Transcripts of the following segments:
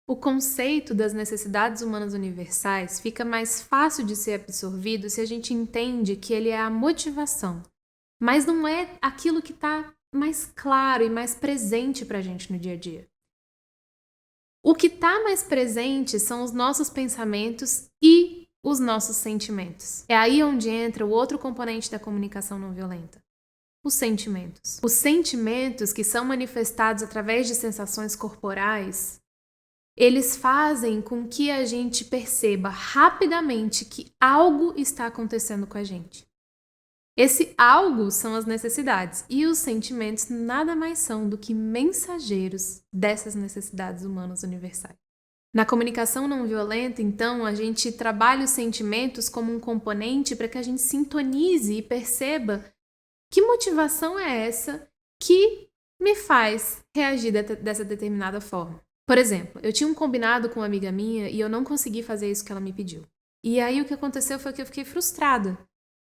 O conceito das necessidades humanas universais fica mais fácil de ser absorvido se a gente entende que ele é a motivação, mas não é aquilo que está mais claro e mais presente para a gente no dia a dia. O que está mais presente são os nossos pensamentos e os nossos sentimentos. É aí onde entra o outro componente da comunicação não violenta. Os sentimentos. Os sentimentos que são manifestados através de sensações corporais, eles fazem com que a gente perceba rapidamente que algo está acontecendo com a gente. Esse algo são as necessidades, e os sentimentos nada mais são do que mensageiros dessas necessidades humanas universais. Na comunicação não violenta, então, a gente trabalha os sentimentos como um componente para que a gente sintonize e perceba que motivação é essa que me faz reagir dessa determinada forma. Por exemplo, eu tinha um combinado com uma amiga minha e eu não consegui fazer isso que ela me pediu. E aí o que aconteceu foi que eu fiquei frustrada.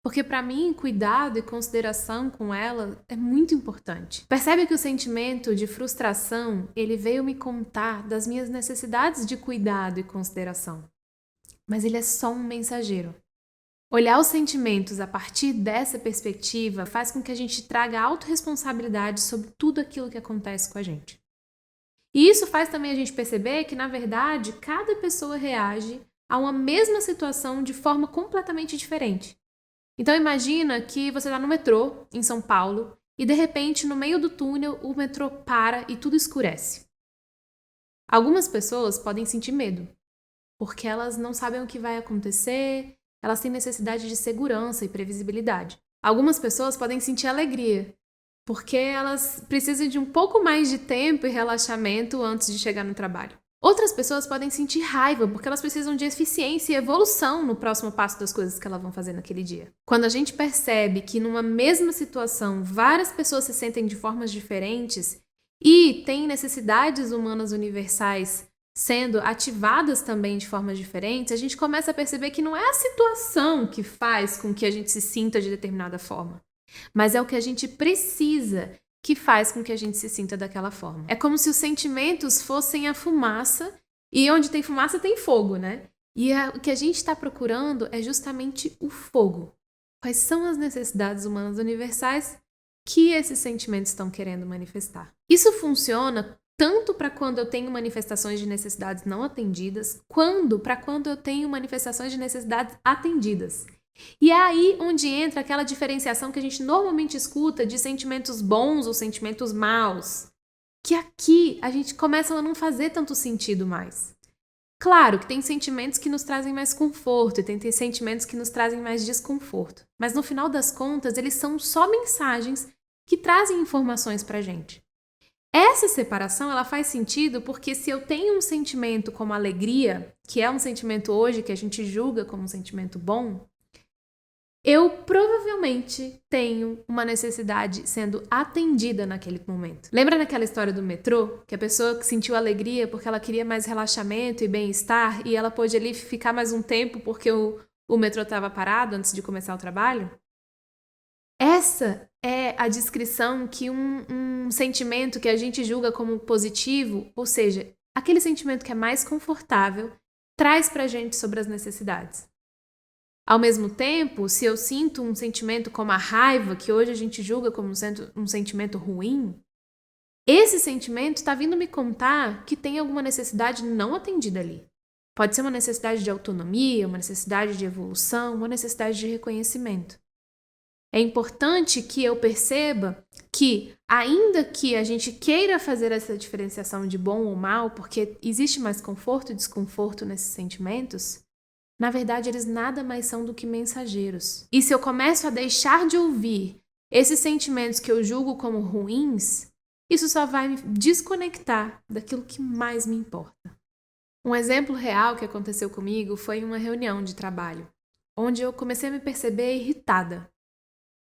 Porque para mim, cuidado e consideração com ela é muito importante. Percebe que o sentimento de frustração, ele veio me contar das minhas necessidades de cuidado e consideração. Mas ele é só um mensageiro. Olhar os sentimentos a partir dessa perspectiva faz com que a gente traga autorresponsabilidade sobre tudo aquilo que acontece com a gente. E isso faz também a gente perceber que, na verdade, cada pessoa reage a uma mesma situação de forma completamente diferente. Então imagina que você está no metrô, em São Paulo, e de repente, no meio do túnel, o metrô para e tudo escurece. Algumas pessoas podem sentir medo, porque elas não sabem o que vai acontecer, elas têm necessidade de segurança e previsibilidade. Algumas pessoas podem sentir alegria, porque elas precisam de um pouco mais de tempo e relaxamento antes de chegar no trabalho. Outras pessoas podem sentir raiva porque elas precisam de eficiência e evolução no próximo passo das coisas que elas vão fazer naquele dia. Quando a gente percebe que numa mesma situação várias pessoas se sentem de formas diferentes e têm necessidades humanas universais sendo ativadas também de formas diferentes, a gente começa a perceber que não é a situação que faz com que a gente se sinta de determinada forma, mas é o que a gente precisa que faz com que a gente se sinta daquela forma. É como se os sentimentos fossem a fumaça, e onde tem fumaça tem fogo, né? E o que a gente está procurando é justamente o fogo. Quais são as necessidades humanas universais que esses sentimentos estão querendo manifestar? Isso funciona tanto para quando eu tenho manifestações de necessidades não atendidas, quanto para quando eu tenho manifestações de necessidades atendidas. E é aí onde entra aquela diferenciação que a gente normalmente escuta de sentimentos bons ou sentimentos maus, que aqui a gente começa a não fazer tanto sentido mais. Claro que tem sentimentos que nos trazem mais conforto e tem sentimentos que nos trazem mais desconforto, mas no final das contas eles são só mensagens que trazem informações pra gente. Essa separação ela faz sentido porque se eu tenho um sentimento como alegria, que é um sentimento hoje que a gente julga como um sentimento bom, eu provavelmente tenho uma necessidade sendo atendida naquele momento. Lembra daquela história do metrô? Que a pessoa que sentiu alegria porque ela queria mais relaxamento e bem-estar e ela pôde ali ficar mais um tempo porque o metrô estava parado antes de começar o trabalho? Essa é a descrição que um sentimento que a gente julga como positivo, ou seja, aquele sentimento que é mais confortável, traz pra gente sobre as necessidades. Ao mesmo tempo, se eu sinto um sentimento como a raiva, que hoje a gente julga como um sentimento ruim, esse sentimento está vindo me contar que tem alguma necessidade não atendida ali. Pode ser uma necessidade de autonomia, uma necessidade de evolução, uma necessidade de reconhecimento. É importante que eu perceba que, ainda que a gente queira fazer essa diferenciação de bom ou mal, porque existe mais conforto e desconforto nesses sentimentos, na verdade, eles nada mais são do que mensageiros. E se eu começo a deixar de ouvir esses sentimentos que eu julgo como ruins, isso só vai me desconectar daquilo que mais me importa. Um exemplo real que aconteceu comigo foi em uma reunião de trabalho, onde eu comecei a me perceber irritada.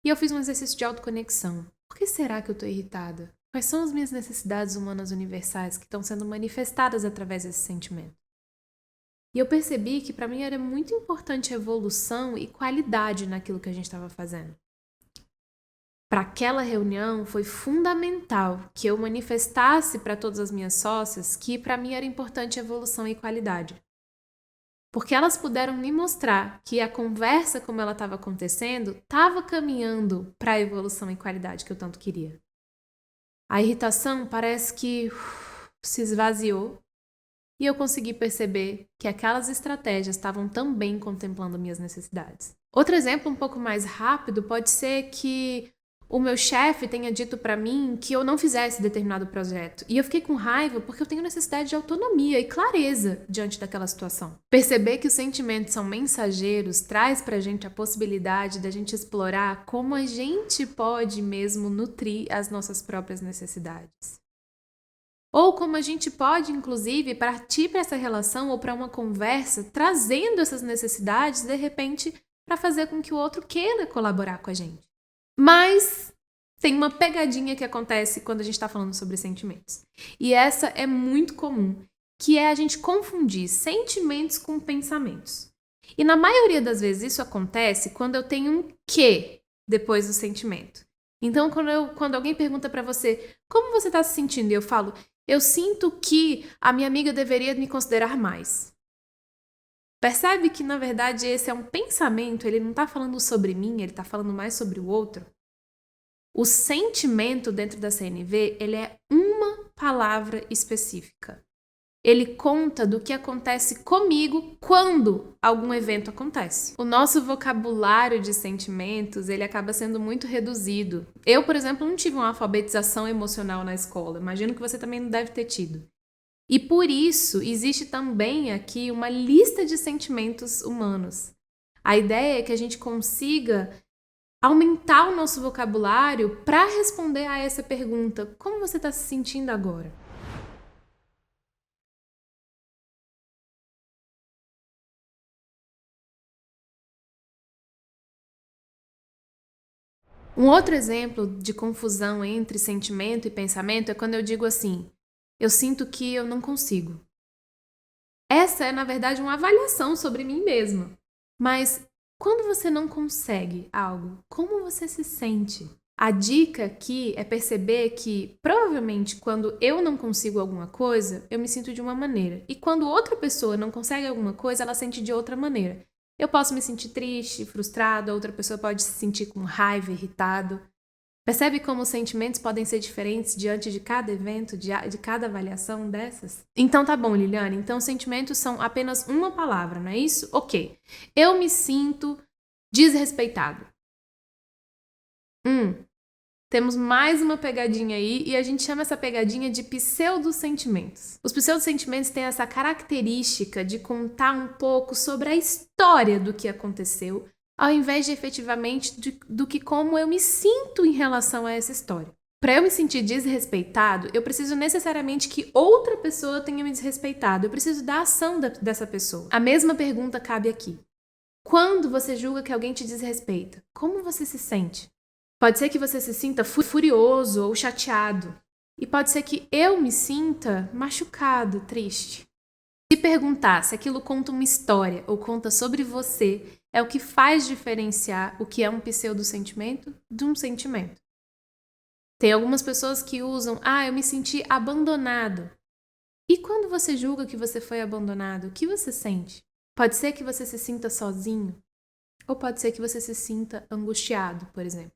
E eu fiz um exercício de autoconexão. Por que será que eu estou irritada? Quais são as minhas necessidades humanas universais que estão sendo manifestadas através desse sentimento? E eu percebi que para mim era muito importante evolução e qualidade naquilo que a gente estava fazendo. Para aquela reunião foi fundamental que eu manifestasse para todas as minhas sócias que para mim era importante evolução e qualidade. Porque elas puderam me mostrar que a conversa como ela estava acontecendo estava caminhando para a evolução e qualidade que eu tanto queria. A irritação parece que se esvaziou e eu consegui perceber que aquelas estratégias estavam também contemplando minhas necessidades. Outro exemplo um pouco mais rápido pode ser que o meu chefe tenha dito para mim que eu não fizesse determinado projeto. E eu fiquei com raiva porque eu tenho necessidade de autonomia e clareza diante daquela situação. Perceber que os sentimentos são mensageiros traz pra gente a possibilidade da gente explorar como a gente pode mesmo nutrir as nossas próprias necessidades. Ou como a gente pode, inclusive, partir para essa relação ou para uma conversa trazendo essas necessidades, de repente, para fazer com que o outro queira colaborar com a gente. Mas tem uma pegadinha que acontece quando a gente está falando sobre sentimentos. E essa é muito comum, que é a gente confundir sentimentos com pensamentos. E na maioria das vezes isso acontece quando eu tenho um "que" depois do sentimento. Então, quando alguém pergunta para você, como você está se sentindo? E eu falo, eu sinto que a minha amiga deveria me considerar mais. Percebe que, na verdade, esse é um pensamento, ele não está falando sobre mim, ele está falando mais sobre o outro? O sentimento dentro da CNV, ele é uma palavra específica. Ele conta do que acontece comigo quando algum evento acontece. O nosso vocabulário de sentimentos, ele acaba sendo muito reduzido. Eu, por exemplo, não tive uma alfabetização emocional na escola. Imagino que você também não deve ter tido. E por isso, existe também aqui uma lista de sentimentos humanos. A ideia é que a gente consiga aumentar o nosso vocabulário para responder a essa pergunta: como você está se sentindo agora? Um outro exemplo de confusão entre sentimento e pensamento é quando eu digo assim: eu sinto que eu não consigo. Essa é, na verdade, uma avaliação sobre mim mesma. Mas quando você não consegue algo, como você se sente? A dica aqui é perceber que, provavelmente, quando eu não consigo alguma coisa, eu me sinto de uma maneira. E quando outra pessoa não consegue alguma coisa, ela sente de outra maneira. Eu posso me sentir triste, frustrado, outra pessoa pode se sentir com raiva, irritado. Percebe como os sentimentos podem ser diferentes diante de cada evento, de cada avaliação dessas? Então tá bom, Liliane. Então sentimentos são apenas uma palavra, não é isso? Ok. Eu me sinto desrespeitado. Temos mais uma pegadinha aí e a gente chama essa pegadinha de pseudo-sentimentos. Os pseudo-sentimentos têm essa característica de contar um pouco sobre a história do que aconteceu, ao invés de efetivamente do que como eu me sinto em relação a essa história. Para eu me sentir desrespeitado, eu preciso necessariamente que outra pessoa tenha me desrespeitado. Eu preciso da ação dessa pessoa. A mesma pergunta cabe aqui. Quando você julga que alguém te desrespeita, como você se sente? Pode ser que você se sinta furioso ou chateado. E pode ser que eu me sinta machucado, triste. Se perguntar se aquilo conta uma história ou conta sobre você, é o que faz diferenciar o que é um pseudo-sentimento de um sentimento. Tem algumas pessoas que usam, eu me senti abandonado. E quando você julga que você foi abandonado, o que você sente? Pode ser que você se sinta sozinho, ou pode ser que você se sinta angustiado, por exemplo.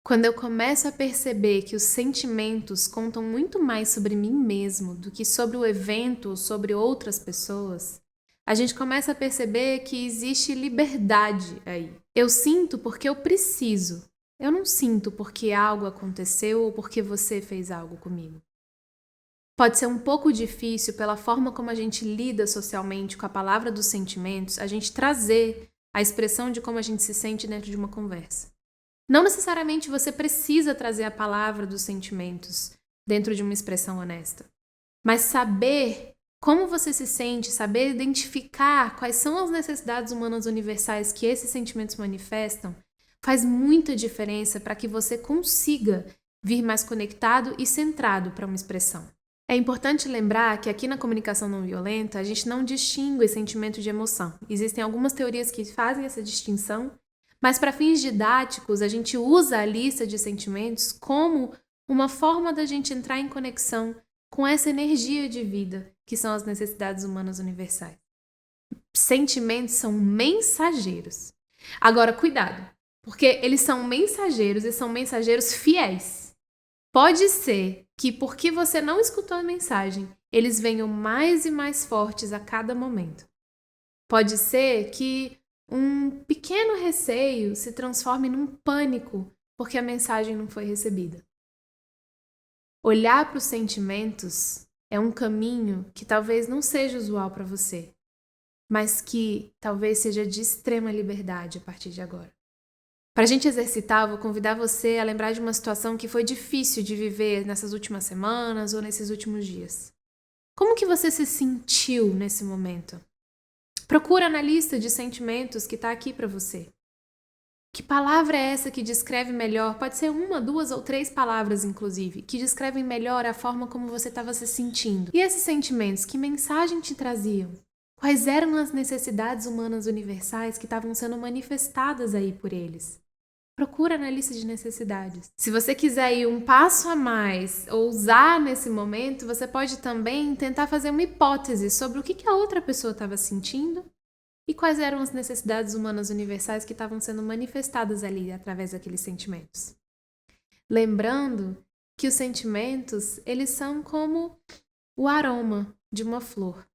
Quando eu começo a perceber que os sentimentos contam muito mais sobre mim mesmo do que sobre o evento ou sobre outras pessoas, a gente começa a perceber que existe liberdade aí. Eu sinto porque eu preciso. Eu não sinto porque algo aconteceu ou porque você fez algo comigo. Pode ser um pouco difícil, pela forma como a gente lida socialmente com a palavra dos sentimentos, a gente trazer a expressão de como a gente se sente dentro de uma conversa. Não necessariamente você precisa trazer a palavra dos sentimentos dentro de uma expressão honesta, mas saber como você se sente, saber identificar quais são as necessidades humanas universais que esses sentimentos manifestam, faz muita diferença para que você consiga vir mais conectado e centrado para uma expressão. É importante lembrar que aqui na comunicação não violenta a gente não distingue sentimento de emoção. Existem algumas teorias que fazem essa distinção, Mas para fins didáticos, a gente usa a lista de sentimentos como uma forma da gente entrar em conexão com essa energia de vida, que são as necessidades humanas universais. Sentimentos são mensageiros. Agora, cuidado, porque eles são mensageiros e são mensageiros fiéis. Pode ser que, porque você não escutou a mensagem, eles venham mais e mais fortes a cada momento. Pode ser que um pequeno receio se transforme num pânico porque a mensagem não foi recebida. Olhar para os sentimentos é um caminho que talvez não seja usual para você, mas que talvez seja de extrema liberdade a partir de agora. Para a gente exercitar, vou convidar você a lembrar de uma situação que foi difícil de viver nessas últimas semanas ou nesses últimos dias. Como que você se sentiu nesse momento? Procura na lista de sentimentos que está aqui para você. Que palavra é essa que descreve melhor? Pode ser 1, 2 ou 3 palavras, inclusive, que descrevem melhor a forma como você estava se sentindo. E esses sentimentos, que mensagem te traziam? Quais eram as necessidades humanas universais que estavam sendo manifestadas aí por eles? Procura na lista de necessidades. Se você quiser ir um passo a mais, ousar nesse momento, você pode também tentar fazer uma hipótese sobre o que a outra pessoa estava sentindo e quais eram as necessidades humanas universais que estavam sendo manifestadas ali através daqueles sentimentos. Lembrando que os sentimentos, eles são como o aroma de uma flor.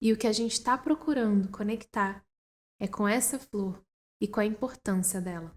E o que a gente está procurando conectar é com essa flor e com a importância dela.